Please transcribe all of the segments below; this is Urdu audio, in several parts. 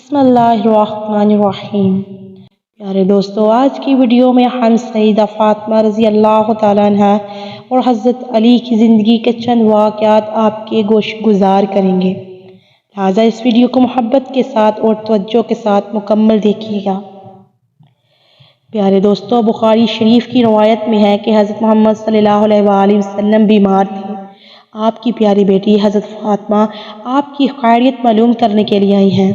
بسم اللہ الرحمن الرحیم۔ پیارے دوستو، آج کی ویڈیو میں ہم سیدہ فاطمہ رضی اللہ تعالیٰ عنہ اور حضرت علی کی زندگی کے چند واقعات آپ کے گوش گزار کریں گے، لہٰذا اس ویڈیو کو محبت کے ساتھ اور توجہ کے ساتھ مکمل دیکھیے گا۔ پیارے دوستو، بخاری شریف کی روایت میں ہے کہ حضرت محمد صلی اللہ علیہ وآلہ وسلم بیمار تھے۔ آپ کی پیاری بیٹی حضرت فاطمہ آپ کی خیریت معلوم کرنے کے لیے آئی ہیں۔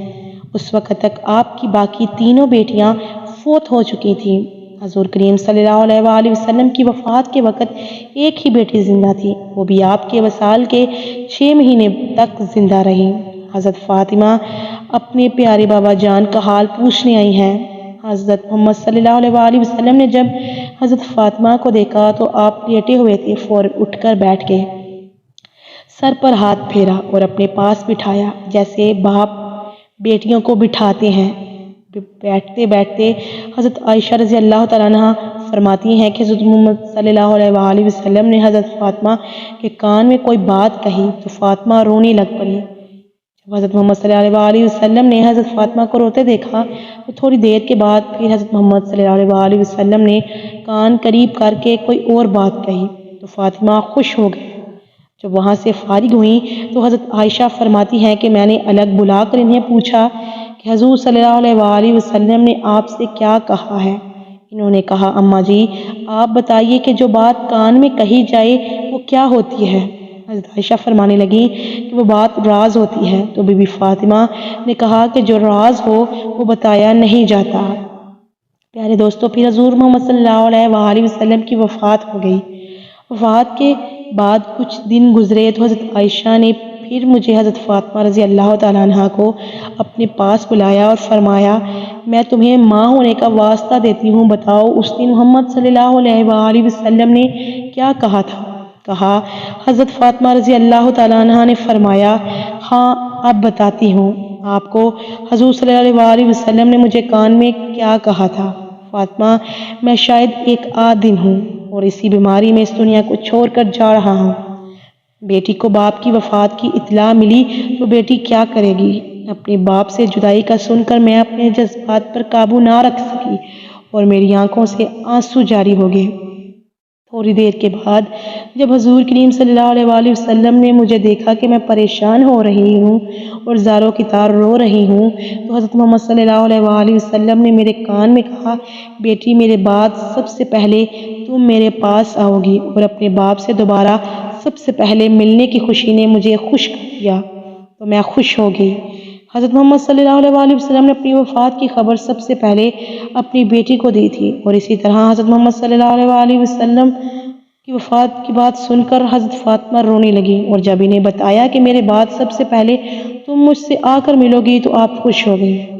اس وقت تک آپ کی باقی تینوں بیٹیاں فوت ہو چکی تھیں۔ حضور کریم صلی اللہ علیہ وآلہ وسلم کی وفات کے وقت ایک ہی بیٹی زندہ تھی، وہ بھی آپ کے وصال کے 6 مہینے تک زندہ رہی۔ حضرت فاطمہ اپنے پیارے بابا جان کا حال پوچھنے آئی ہیں۔ حضرت محمد صلی اللہ علیہ وآلہ وسلم نے جب حضرت فاطمہ کو دیکھا تو آپ لیٹے ہوئے تھے، فوراً اٹھ کر بیٹھ گئے، سر پر ہاتھ پھیرا اور اپنے پاس بٹھایا جیسے باپ بیٹیوں کو بٹھاتے ہیں۔ بیٹھتے بیٹھتے حضرت عائشہ رضی اللہ تعالیٰ عنہ فرماتی ہیں کہ حضرت محمد صلی اللہ علیہ وآلہ وسلم نے حضرت فاطمہ کے کان میں کوئی بات کہی تو فاطمہ رونے لگ پڑی۔ جب حضرت محمد صلی اللہ علیہ وآلہ وسلم نے حضرت فاطمہ کو روتے دیکھا تو تھوڑی دیر کے بعد پھر حضرت محمد صلی اللہ علیہ وآلہ وسلم نے کان قریب کر کے کوئی اور بات کہی تو فاطمہ خوش ہو گئی۔ جب وہاں سے فارغ ہوئیں تو حضرت عائشہ فرماتی ہیں کہ میں نے الگ بلا کر انہیں پوچھا کہ حضور صلی اللہ علیہ وآلہ وسلم نے آپ سے کیا کہا ہے؟ انہوں نے کہا، اماں جی آپ بتائیے کہ جو بات کان میں کہی جائے وہ کیا ہوتی ہے؟ حضرت عائشہ فرمانے لگی کہ وہ بات راز ہوتی ہے۔ تو بی بی فاطمہ نے کہا کہ جو راز ہو وہ بتایا نہیں جاتا۔ پیارے دوستو، پھر حضور محمد صلی اللہ علیہ وآلہ وسلم کی وفات ہو گئی۔ وفات کے بعد کچھ دن گزرے تو حضرت عائشہ نے پھر مجھے حضرت فاطمہ رضی اللہ تعالیٰ عنہ کو اپنے پاس بلایا اور فرمایا، میں تمہیں ماں ہونے کا واسطہ دیتی ہوں، بتاؤ اس دن محمد صلی اللہ علیہ وآلہ وسلم نے کیا کہا تھا؟ کہا۔ حضرت فاطمہ رضی اللہ تعالیٰ عنہ نے فرمایا، ہاں اب بتاتی ہوں آپ کو، حضور صلی اللہ علیہ وآلہ وسلم نے مجھے کان میں کیا کہا تھا؟ فاطمہ، میں شاید ایک آدم ہوں اور اسی بیماری میں اس دنیا کو چھوڑ کر جا رہا ہوں۔ بیٹی کو باپ کی وفات کی اطلاع ملی تو بیٹی کیا کرے گی؟ اپنے باپ سے جدائی کا سن کر میں اپنے جذبات پر قابو نہ رکھ سکی اور میری آنکھوں سے آنسو جاری ہو گئے۔ تھوڑی دیر کے بعد جب حضور کریم صلی اللہ علیہ وآلہ وسلم نے مجھے دیکھا کہ میں پریشان ہو رہی ہوں اور زاروں کی طرح رو رہی ہوں تو حضرت محمد صلی اللہ علیہ وآلہ وسلم نے میرے کان میں کہا، بیٹی میرے بعد سب سے پہلے تم میرے پاس آؤ گی اور اپنے باپ سے دوبارہ سب سے پہلے ملنے کی خوشی نے مجھے خوش کر دیا تو میں خوش ہو گئی۔ حضرت محمد صلی اللہ علیہ وآلہ وسلم نے اپنی وفات کی خبر سب سے پہلے اپنی بیٹی کو دی تھی اور اسی طرح حضرت محمد صلی اللہ علیہ وآلہ وسلم کی وفات کی بات سن کر حضرت فاطمہ رونے لگی اور جب انہیں بتایا کہ میرے بعد سب سے پہلے تم مجھ سے آ کر ملو گی تو آپ خوش ہو گئی۔